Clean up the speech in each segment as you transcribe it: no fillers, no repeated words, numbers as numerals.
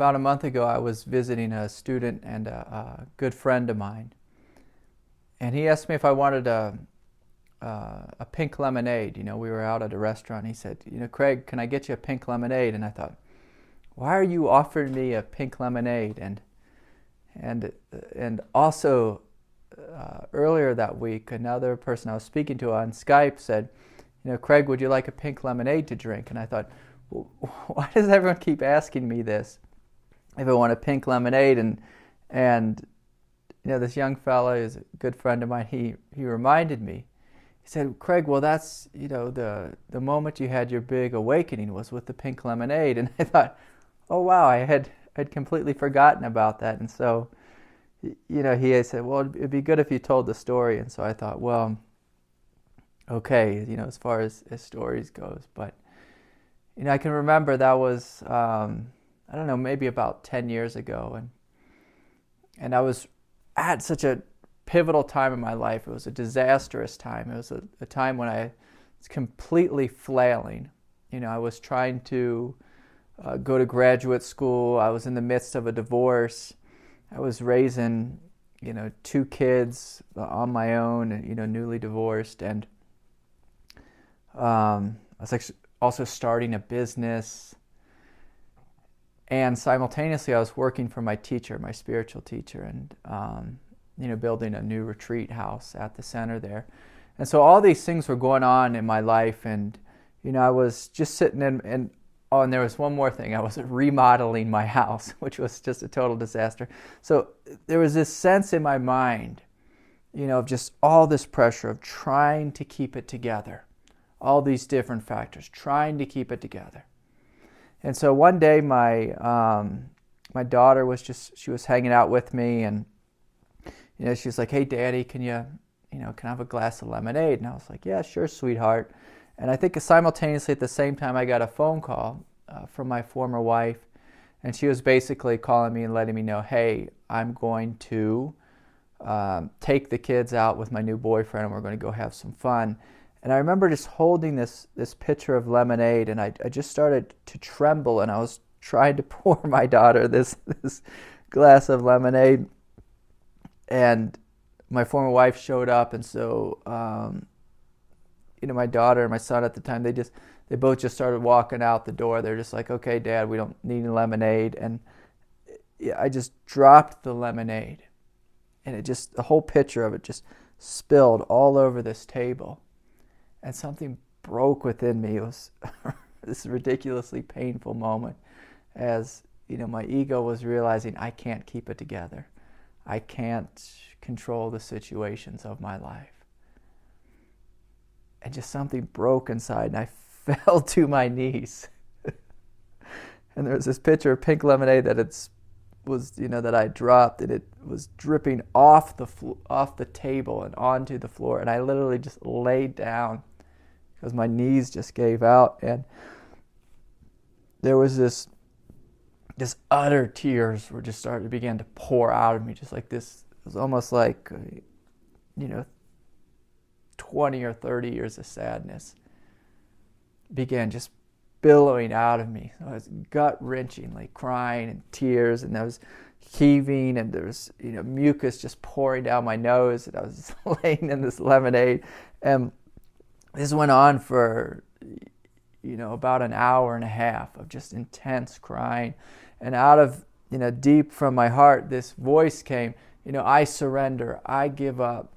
about a month ago, I was visiting a student and a good friend of mine, and he asked me if I wanted a pink lemonade. We were out at a restaurant. He said, Craig, can I get you a pink lemonade? And I thought, why are you offering me a pink lemonade? And also earlier that week, another person I was speaking to on Skype said, Craig, would you like a pink lemonade to drink? And I thought, well, why does everyone keep asking me this? If I want a pink lemonade, and this young fella is a good friend of mine. He reminded me. He said, Craig, well, that's the moment you had your big awakening was with the pink lemonade. And I thought, oh wow, I'd completely forgotten about that. And so, he had said, well, it'd be good if you told the story. And so I thought, well, okay, as far as stories goes, but I can remember that was I don't know, maybe about 10 years ago, and I was at such a pivotal time in my life. It was a disastrous time. It was a time when I was completely flailing. I was trying to go to graduate school. I was in the midst of a divorce. I was raising, 2 kids on my own, newly divorced, and I was actually also starting a business. And simultaneously, I was working for my teacher, my spiritual teacher, and building a new retreat house at the center there. And so all these things were going on in my life, and I was just sitting and there was one more thing. I was remodeling my house, which was just a total disaster. So there was this sense in my mind, of just all this pressure of trying to keep it together, all these different factors, trying to keep it together. And so one day my daughter she was hanging out with me, and she was like, hey Daddy, can I have a glass of lemonade? And I was like, yeah, sure, sweetheart. And I think simultaneously at the same time I got a phone call from my former wife, and she was basically calling me and letting me know, hey, I'm going to take the kids out with my new boyfriend, and we're going to go have some fun. And I remember just holding this pitcher of lemonade, and I just started to tremble, and I was trying to pour my daughter this glass of lemonade. And my former wife showed up, and so my daughter and my son at the time, they both just started walking out the door. They're just like, okay, Dad, we don't need any lemonade. And I just dropped the lemonade, and the whole pitcher of it just spilled all over this table. And something broke within me. It was this ridiculously painful moment as, my ego was realizing I can't keep it together. I can't control the situations of my life. And just something broke inside, and I fell to my knees. And there was this pitcher of pink lemonade that that I dropped, and it was dripping off the table and onto the floor. And I literally just laid down, because my knees just gave out, and there was this utter tears were just began to pour out of me, just like this. It was almost like 20 or 30 years of sadness began just billowing out of me. I was gut-wrenching, like crying and tears, and I was heaving, and there was mucus just pouring down my nose, and I was just laying in this lemonade. And this went on for, about an hour and a half of just intense crying. And out of, deep from my heart, this voice came, I surrender. I give up.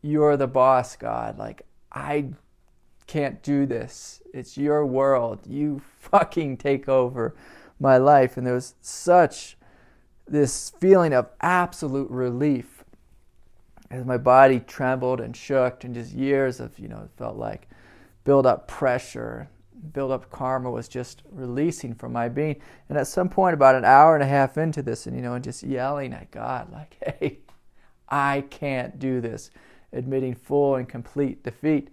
You're the boss, God. Like, I can't do this. It's your world. You fucking take over my life. And there was such this feeling of absolute relief as my body trembled and shook, and just years of, it felt like build up pressure, build up karma was just releasing from my being. And at some point, about an hour and a half into this, and just yelling at God, like, hey, I can't do this, admitting full and complete defeat,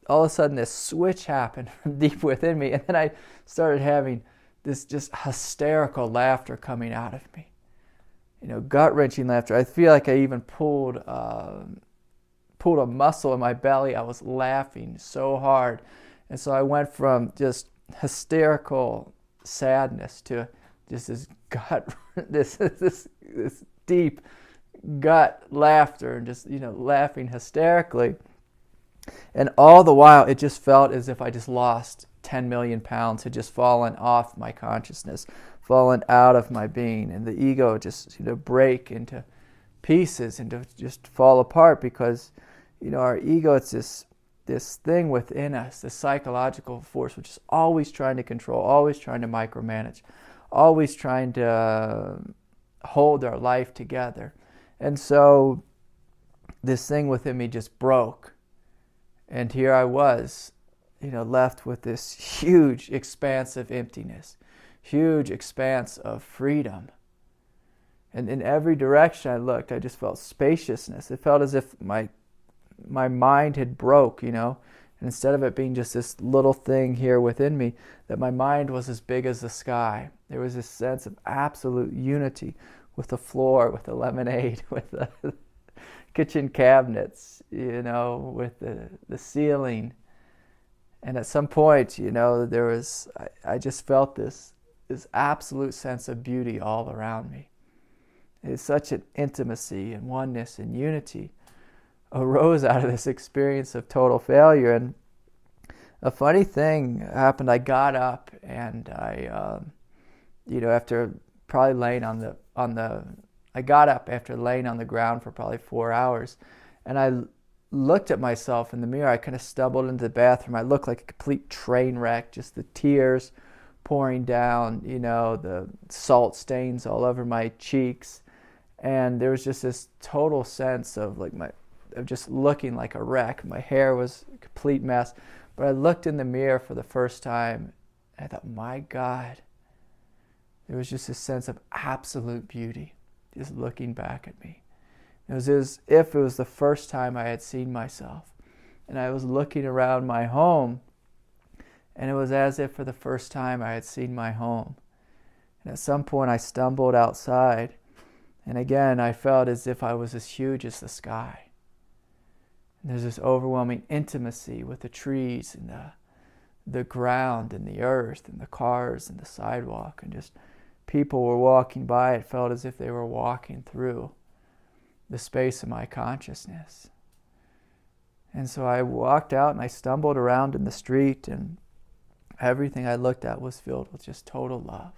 all of a sudden this switch happened from deep within me, and then I started having this just hysterical laughter coming out of me. Gut-wrenching laughter. I feel like I even pulled a muscle in my belly. I was laughing so hard. And so I went from just hysterical sadness to just this gut, this deep gut laughter, and just, laughing hysterically. And all the while, it just felt as if I just lost 10 million pounds, had just fallen off my consciousness, fallen out of my being, and the ego just, break into pieces and to just fall apart, because, our ego, it's this thing within us, this psychological force, which is always trying to control, always trying to micromanage, always trying to hold our life together. And so this thing within me just broke. And here I was, left with this huge expanse of emptiness, huge expanse of freedom. And in every direction I looked, I just felt spaciousness. It felt as if my mind had broke, and instead of it being just this little thing here within me, that my mind was as big as the sky. There was this sense of absolute unity with the floor, with the lemonade, with the kitchen cabinets, with the ceiling. And at some point, I just felt this absolute sense of beauty all around me. It's such an intimacy and oneness and unity arose out of this experience of total failure. And a funny thing happened. I got up and I, after probably laying I got up after laying on the ground for probably 4 hours, and I looked at myself in the mirror. I kind of stumbled into the bathroom. I looked like a complete train wreck, just the tears pouring down, the salt stains all over my cheeks. And there was just this total sense of of just looking like a wreck. My hair was a complete mess. But I looked in the mirror for the first time, and I thought, my God, there was just a sense of absolute beauty just looking back at me. It was as if it was the first time I had seen myself. And I was looking around my home, and it was as if for the first time I had seen my home. And at some point I stumbled outside, and again I felt as if I was as huge as the sky. And there's this overwhelming intimacy with the trees and the ground and the earth and the cars and the sidewalk, and just people were walking by. It felt as if they were walking through the space of my consciousness. And so I walked out and I stumbled around in the street, and everything I looked at was filled with just total love,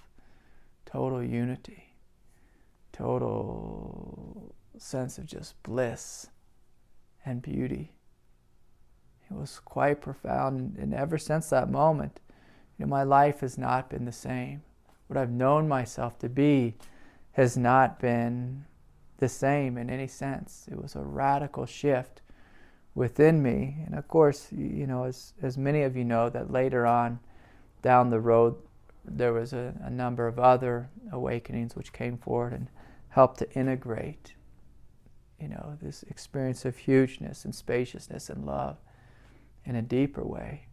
total unity, total sense of just bliss and beauty. It was quite profound, and ever since that moment, my life has not been the same. What I've known myself to be has not been the same in any sense. It was a radical shift within me. And of course, as many of you know, that later on down the road, there was a number of other awakenings which came forward and helped to integrate, this experience of hugeness and spaciousness and love in a deeper way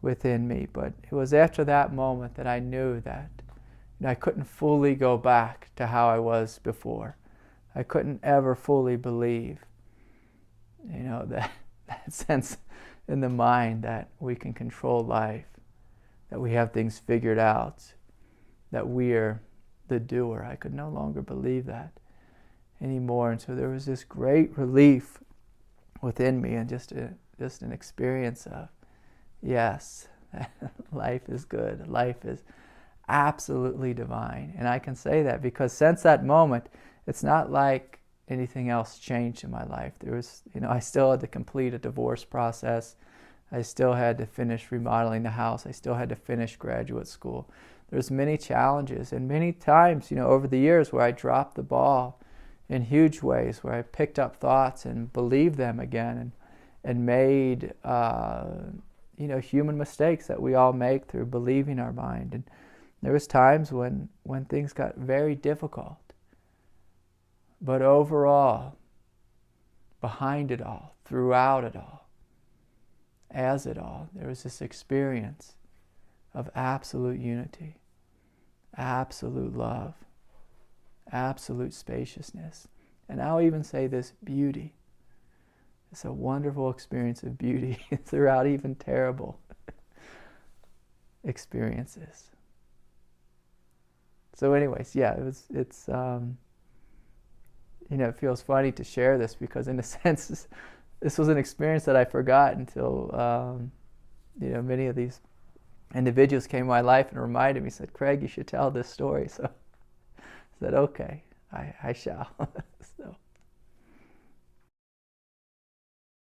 within me. But it was after that moment that I knew that I couldn't fully go back to how I was before. I couldn't ever fully believe, that sense in the mind that we can control life, that we have things figured out, that we're the doer. I could no longer believe that anymore. And so there was this great relief within me, and just an experience of, yes, life is good. Life is absolutely divine. And I can say that because since that moment, it's not like anything else changed in my life. There was, I still had to complete a divorce process. I still had to finish remodeling the house. I still had to finish graduate school. There's many challenges, and many times, over the years where I dropped the ball in huge ways, where I picked up thoughts and believed them again, and made, human mistakes that we all make through believing our mind. And there was times when things got very difficult. But overall, behind it all, throughout it all, as it all, there was this experience of absolute unity, absolute love, absolute spaciousness. And I'll even say this, beauty. It's a wonderful experience of beauty throughout even terrible experiences. So anyways, yeah, it feels funny to share this because in a sense, this was an experience that I forgot until, many of these individuals came in my life and reminded me, said, Craig, you should tell this story. So I said, okay, I shall. So.